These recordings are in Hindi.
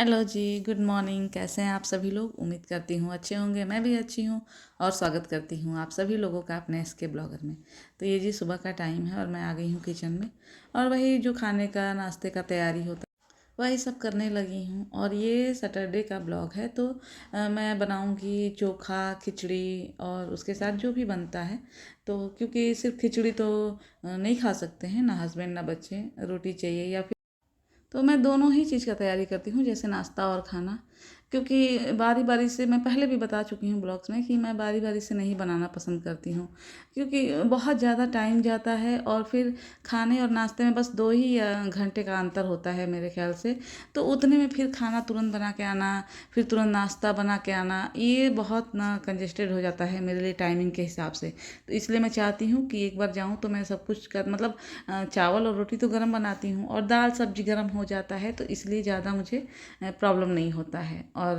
हेलो जी, गुड मॉर्निंग। कैसे हैं आप सभी लोग? उम्मीद करती हूँ अच्छे होंगे। मैं भी अच्छी हूँ और स्वागत करती हूँ आप सभी लोगों का अपने एसके ब्लॉगर में। तो ये जी सुबह का टाइम है और मैं आ गई हूँ किचन में और वही जो खाने का नाश्ते का तैयारी होता है वही सब करने लगी हूँ। और ये सैटरडे का ब्लॉग है तो मैं बनाऊँगी चोखा खिचड़ी और उसके साथ जो भी बनता है। तो क्योंकि सिर्फ खिचड़ी तो नहीं खा सकते हैं, ना हस्बैंड ना बच्चे, रोटी चाहिए या तो मैं दोनों ही चीज़ का तैयारी करती हूँ, जैसे नाश्ता और खाना। क्योंकि बारी बारी से मैं पहले भी बता चुकी हूँ ब्लॉग्स में कि मैं बारी बारी से नहीं बनाना पसंद करती हूँ, क्योंकि बहुत ज़्यादा टाइम जाता है और फिर खाने और नाश्ते में बस 2 ही घंटे का अंतर होता है मेरे ख्याल से। तो उतने में फिर खाना तुरंत बना के आना, फिर तुरंत नाश्ता बना के आना, ये बहुत ना कंजेस्टेड हो जाता है मेरे लिए टाइमिंग के हिसाब से। तो इसलिए मैं चाहती हूँ कि एक बार जाऊँ तो मैं सब कुछ कर मतलब चावल और रोटी तो गर्म बनाती हूँ और दाल सब्जी गर्म हो जाता है, तो इसलिए ज़्यादा मुझे प्रॉब्लम नहीं होता है और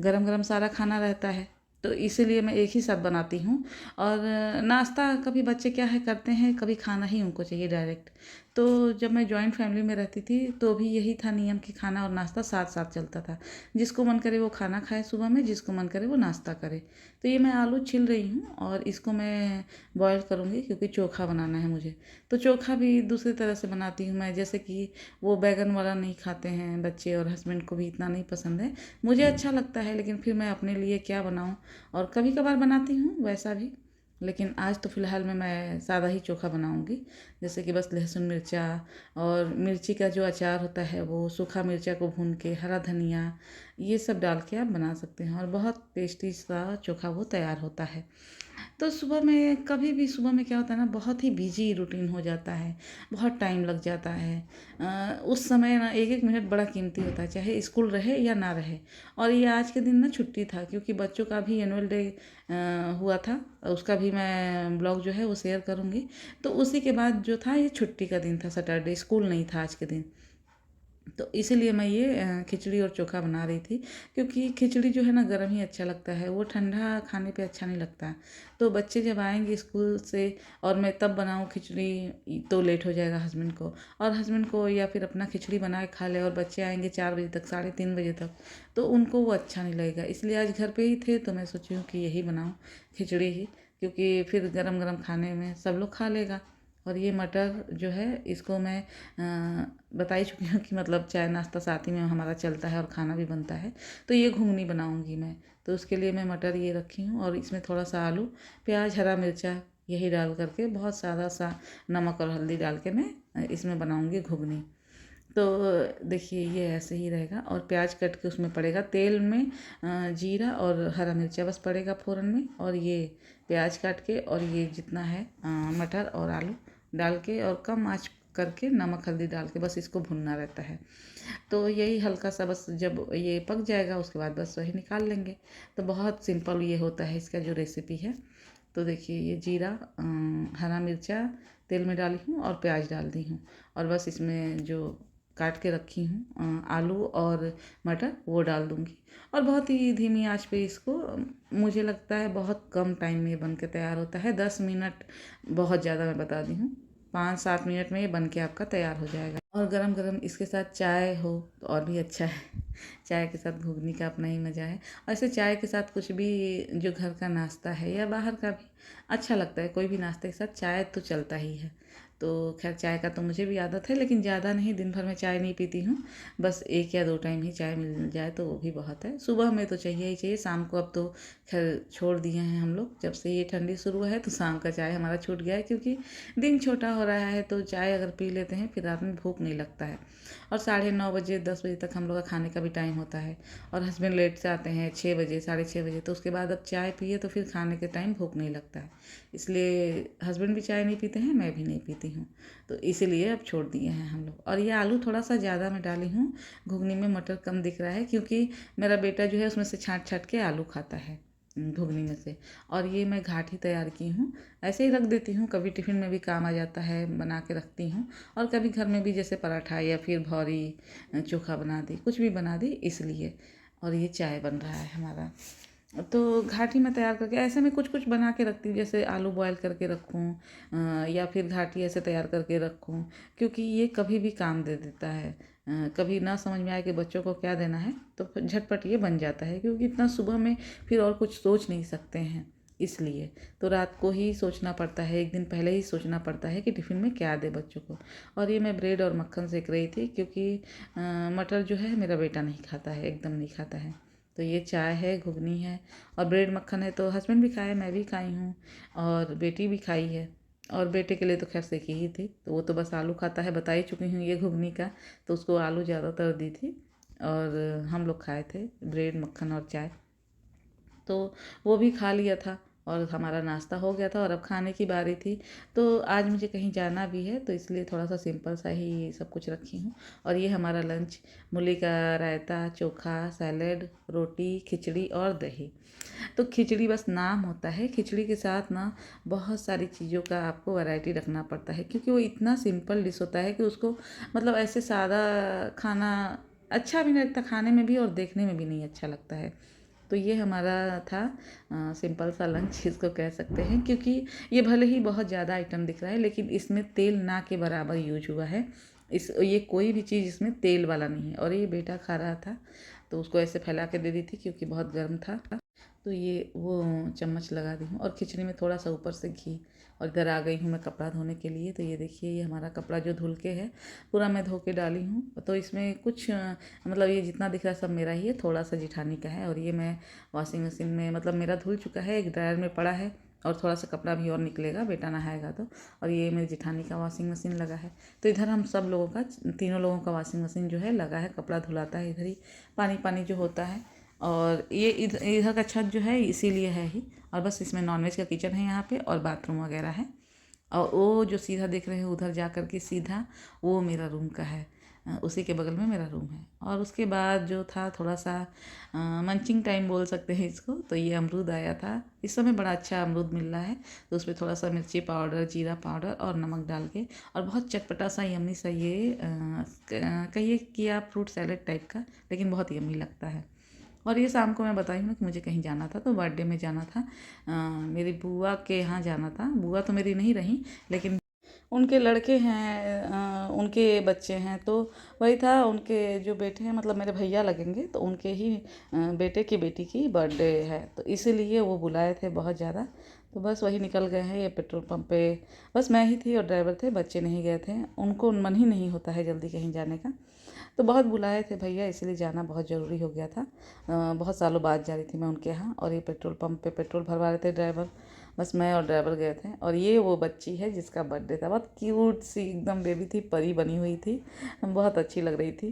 गरम गरम सारा खाना रहता है। तो इसीलिए मैं एक ही साथ बनाती हूँ। और नाश्ता कभी बच्चे क्या है करते हैं, कभी खाना ही उनको चाहिए डायरेक्ट। तो जब मैं जॉइंट फैमिली में रहती थी तो भी यही था नियम कि खाना और नाश्ता साथ साथ चलता था। जिसको मन करे वो खाना खाए सुबह में, जिसको मन करे वो नाश्ता करे। तो ये मैं आलू छील रही हूँ और इसको मैं बॉयल करूँगी क्योंकि चोखा बनाना है मुझे। तो चोखा भी दूसरी तरह से बनाती हूँ मैं, जैसे कि वो बैगन वाला नहीं खाते हैं बच्चे और हस्बैंड को भी इतना नहीं पसंद है। मुझे अच्छा लगता है लेकिन फिर मैं अपने लिए क्या बनाऊँ, और कभी कभार बनाती हूँ वैसा भी। लेकिन आज तो फ़िलहाल में मैं सादा ही चोखा बनाऊँगी, जैसे कि बस लहसुन मिर्चा और मिर्ची का जो अचार होता है वो सूखा मिर्चा को भून के, हरा धनिया, ये सब डाल के आप बना सकते हैं और बहुत टेस्टी सा चोखा वो तैयार होता है। तो सुबह में कभी भी सुबह में क्या होता है ना, बहुत ही बिजी रूटीन हो जाता है, बहुत टाइम लग जाता है। उस समय ना एक एक मिनट बड़ा कीमती होता है, चाहे स्कूल रहे या ना रहे। और ये आज के दिन ना छुट्टी था क्योंकि बच्चों का भी एनुअल डे हुआ था, उसका भी मैं ब्लॉग जो है वो शेयर करूँगी। तो उसी के बाद जो था ये छुट्टी का दिन था, सैटरडे, स्कूल नहीं था आज के दिन। तो इसीलिए मैं ये खिचड़ी और चोखा बना रही थी, क्योंकि खिचड़ी जो है ना गर्म ही अच्छा लगता है, वो ठंडा खाने पे अच्छा नहीं लगता। तो बच्चे जब आएंगे स्कूल से और मैं तब बनाऊँ खिचड़ी तो लेट हो जाएगा हस्बैंड को, और हस्बैंड को या फिर अपना खिचड़ी बना के खा ले और बच्चे आएंगे 4 बजे तक, 3:30 बजे तक, तो उनको वो अच्छा नहीं लगेगा। इसलिए आज घर पे ही थे तो मैं सोची हूँ कि यही बनाऊँ, खिचड़ी ही, क्योंकि फिर गरम गरम खाने में सब लोग खा लेगा। और ये मटर जो है इसको मैं बता ही चुकी हूँ कि मतलब चाय नाश्ता साथ ही में हमारा चलता है और खाना भी बनता है। तो ये घुगनी बनाऊँगी मैं। तो उसके लिए मैं मटर ये रखी हूँ और इसमें थोड़ा सा आलू, प्याज, हरा मिर्चा, यही डाल करके बहुत सादा सा नमक और हल्दी डाल के मैं इसमें बनाऊँगी घुगनी। तो देखिए ये ऐसे ही रहेगा और प्याज कट के उसमें पड़ेगा तेल में, जीरा और हरा मिर्चा बस पड़ेगा फ़ोरन में, और ये प्याज काट के और ये जितना है मटर और आलू डाल के और कम आँच करके नमक हल्दी डाल के बस इसको भुनना रहता है। तो यही हल्का सा बस जब ये पक जाएगा उसके बाद बस वही निकाल लेंगे। तो बहुत सिंपल ये होता है इसका जो रेसिपी है। तो देखिए ये जीरा, हरा मिर्चा तेल में डाली हूँ और प्याज डाल दी हूँ, और बस इसमें जो काट के रखी हूँ आलू और मटर वो डाल दूँगी। और बहुत ही धीमी आंच पे इसको, मुझे लगता है बहुत कम टाइम में ये बन के तैयार होता है, 10 मिनट बहुत ज़्यादा मैं बता दी हूँ, 5-7 मिनट में ये बन के आपका तैयार हो जाएगा। और गरम गरम इसके साथ चाय हो तो और भी अच्छा है। चाय के साथ घुगनी का अपना ही मज़ा है। और ऐसे चाय के साथ कुछ भी जो घर का नाश्ता है या बाहर का भी अच्छा लगता है, कोई भी नाश्ते के साथ चाय तो चलता ही है। तो खैर चाय का तो मुझे भी आदत है, लेकिन ज़्यादा नहीं, दिन भर में चाय नहीं पीती हूँ। बस 1 या 2 टाइम ही चाय मिल जाए तो वो भी बहुत है। सुबह में तो चाहिए ही चाहिए, शाम को अब तो खैर छोड़ दिए हैं हम लोग, जब से ये ठंडी शुरू है तो शाम का चाय हमारा छूट गया है, क्योंकि दिन छोटा हो रहा है तो चाय अगर पी लेते हैं फिर रात में भूख नहीं लगता है। और 9:30 बजे 10 बजे तक हम लोग का खाने का भी टाइम होता है, और हस्बैंड लेट से आते हैं 6 बजे, 6:30 बजे, तो उसके बाद अब चाय पिए तो फिर खाने के टाइम भूख नहीं लगता है। इसलिए हस्बैंड भी चाय नहीं पीते हैं, मैं भी नहीं पीती हूँ। तो इसीलिए अब छोड़ दिए हैं हम लोग। और ये आलू थोड़ा सा ज़्यादा मैं डाली हूँ, घुगनी में मटर कम दिख रहा है क्योंकि मेरा बेटा जो है उसमें से छाँट छाँट के आलू खाता है घुगनी में से। और ये मैं घाटी तैयार की हूँ, ऐसे ही रख देती हूँ, कभी टिफ़िन में भी काम आ जाता है, बना के रखती हूँ। और कभी घर में भी जैसे पराठा या फिर भौरी, चोखा बना दी, कुछ भी बना दी इसलिए। और ये चाय बन रहा है हमारा। तो घाटी में तैयार करके ऐसे में कुछ कुछ बना के रखती हूँ, जैसे आलू बॉयल करके रखूँ या फिर घाटी ऐसे तैयार करके रखूँ, क्योंकि ये कभी भी काम दे देता है। कभी ना समझ में आए कि बच्चों को क्या देना है तो फिर झटपट ये बन जाता है, क्योंकि इतना सुबह में फिर और कुछ सोच नहीं सकते हैं, इसलिए तो रात को ही सोचना पड़ता है, एक दिन पहले ही सोचना पड़ता है कि टिफ़िन में क्या दे बच्चों को। और ये मैं ब्रेड और मक्खन सेक रही थी, क्योंकि मटर जो है मेरा बेटा नहीं खाता है, एकदम नहीं खाता है। तो ये चाय है, घुगनी है और ब्रेड मक्खन है, तो हस्बैंड भी खाए, मैं भी खाई हूँ और बेटी भी खाई है। और बेटे के लिए तो खैर सेकी ही थी, तो वो तो बस आलू खाता है, बता ही चुकी हूँ ये घुगनी का, तो उसको आलू ज़्यादातर दी थी। और हम लोग खाए थे ब्रेड मक्खन और चाय, तो वो भी खा लिया था और हमारा नाश्ता हो गया था और अब खाने की बारी थी। तो आज मुझे कहीं जाना भी है, तो इसलिए थोड़ा सा सिंपल सा ही सब कुछ रखी हूँ। और ये हमारा लंच, मूली का रायता, चोखा, सैलेड, रोटी, खिचड़ी और दही। तो खिचड़ी बस नाम होता है, खिचड़ी के साथ ना बहुत सारी चीज़ों का आपको वैरायटी रखना पड़ता है, क्योंकि वो इतना सिंपल डिश होता है कि उसको मतलब ऐसे सादा खाना अच्छा भी नहीं लगता, खाने में भी और देखने में भी नहीं अच्छा लगता है। तो ये हमारा था सिंपल सा लंच इसको कह सकते हैं, क्योंकि ये भले ही बहुत ज़्यादा आइटम दिख रहा है, लेकिन इसमें तेल ना के बराबर यूज हुआ है। ये कोई भी चीज़ इसमें तेल वाला नहीं है। और ये बेटा खा रहा था, तो उसको ऐसे फैला के दे दी थी क्योंकि बहुत गर्म था। तो ये वो चम्मच लगा दी हूँ और खिचड़ी में थोड़ा सा ऊपर से घी। और इधर आ गई हूँ मैं कपड़ा धोने के लिए। तो ये देखिए, ये हमारा कपड़ा जो धुल के है पूरा मैं धो के डाली हूँ। तो इसमें कुछ मतलब ये जितना दिख रहा है सब मेरा ही है, थोड़ा सा जिठानी का है। और ये मैं वॉशिंग मशीन में, मतलब मेरा धुल चुका है, एक ड्रायर में पड़ा है और थोड़ा सा कपड़ा भी और निकलेगा, बेटा नहाएगा तो। और ये मेरी जिठानी का वॉशिंग मशीन लगा है। तो इधर हम सब लोगों का, तीनों लोगों का वॉशिंग मशीन जो है लगा है, कपड़ा धुलाता है इधर ही, पानी पानी जो होता है। और ये इधर का छत जो है इसीलिए है ही। और बस इसमें नॉनवेज का किचन है यहाँ पे और बाथरूम वगैरह है। और वो जो सीधा देख रहे हैं उधर जा कर के सीधा, वो मेरा रूम का है, उसी के बगल में मेरा रूम है। और उसके बाद जो था थोड़ा सा मंचिंग टाइम बोल सकते हैं इसको। तो ये अमरूद आया था, इस समय बड़ा अच्छा अमरूद मिल रहा है। तो उसमें थोड़ा सा मिर्ची पाउडर, जीरा पाउडर और नमक डाल के, और बहुत चटपटा सा यम्मी सा ये कहिए कि आप फ्रूट सैलेड टाइप का, लेकिन बहुत यम्मी लगता है। और ये शाम को मैं बताई हूँ ना कि मुझे कहीं जाना था, तो बर्थडे में जाना था, मेरी बुआ के यहाँ जाना था। बुआ तो मेरी नहीं रही, लेकिन उनके लड़के हैं, उनके बच्चे हैं, तो वही था। उनके जो बेटे हैं, मतलब मेरे भैया लगेंगे, तो उनके ही बेटे की बेटी की बर्थडे है, तो इसीलिए वो बुलाए थे बहुत ज़्यादा। तो बस वही निकल गए हैं। ये पेट्रोल पंप पे बस मैं ही थी और ड्राइवर थे, बच्चे नहीं गए थे, उनको मन ही नहीं होता है जल्दी कहीं जाने का। तो बहुत बुलाए थे भैया, इसीलिए जाना बहुत ज़रूरी हो गया था। बहुत सालों बाद जा रही थी मैं उनके यहाँ। और ये पेट्रोल पंप पे पेट्रोल भरवा रहे थे ड्राइवर, बस मैं और ड्राइवर गए थे। और ये वो बच्ची है जिसका बर्थडे था, बहुत क्यूट सी एकदम बेबी थी, परी बनी हुई थी, बहुत अच्छी लग रही थी।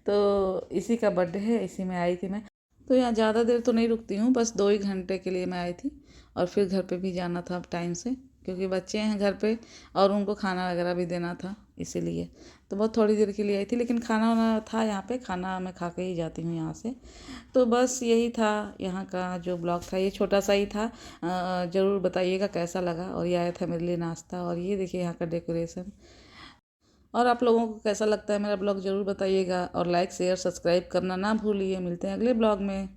तो इसी का बर्थडे है, इसी में आई थी मैं। तो यहाँ ज़्यादा देर तो नहीं रुकती हूँ, बस 2 ही घंटे के लिए मैं आई थी। और फिर घर पे भी जाना था टाइम से, क्योंकि बच्चे हैं घर पे और उनको खाना वगैरह भी देना था, इसीलिए। तो बहुत थोड़ी देर के लिए आई थी, लेकिन खाना वाना था यहाँ पे, खाना मैं खा के ही जाती हूँ यहाँ से। तो बस यही था यहाँ का जो ब्लॉग था, ये छोटा सा ही था। ज़रूर बताइएगा कैसा लगा। और ये आया था मेरे लिए नाश्ता, और ये देखिए यहाँ का डेकोरेशन। और आप लोगों को कैसा लगता है मेरा ब्लॉग ज़रूर बताइएगा, और लाइक शेयर सब्सक्राइब करना ना भूलिए। मिलते हैं अगले ब्लॉग में।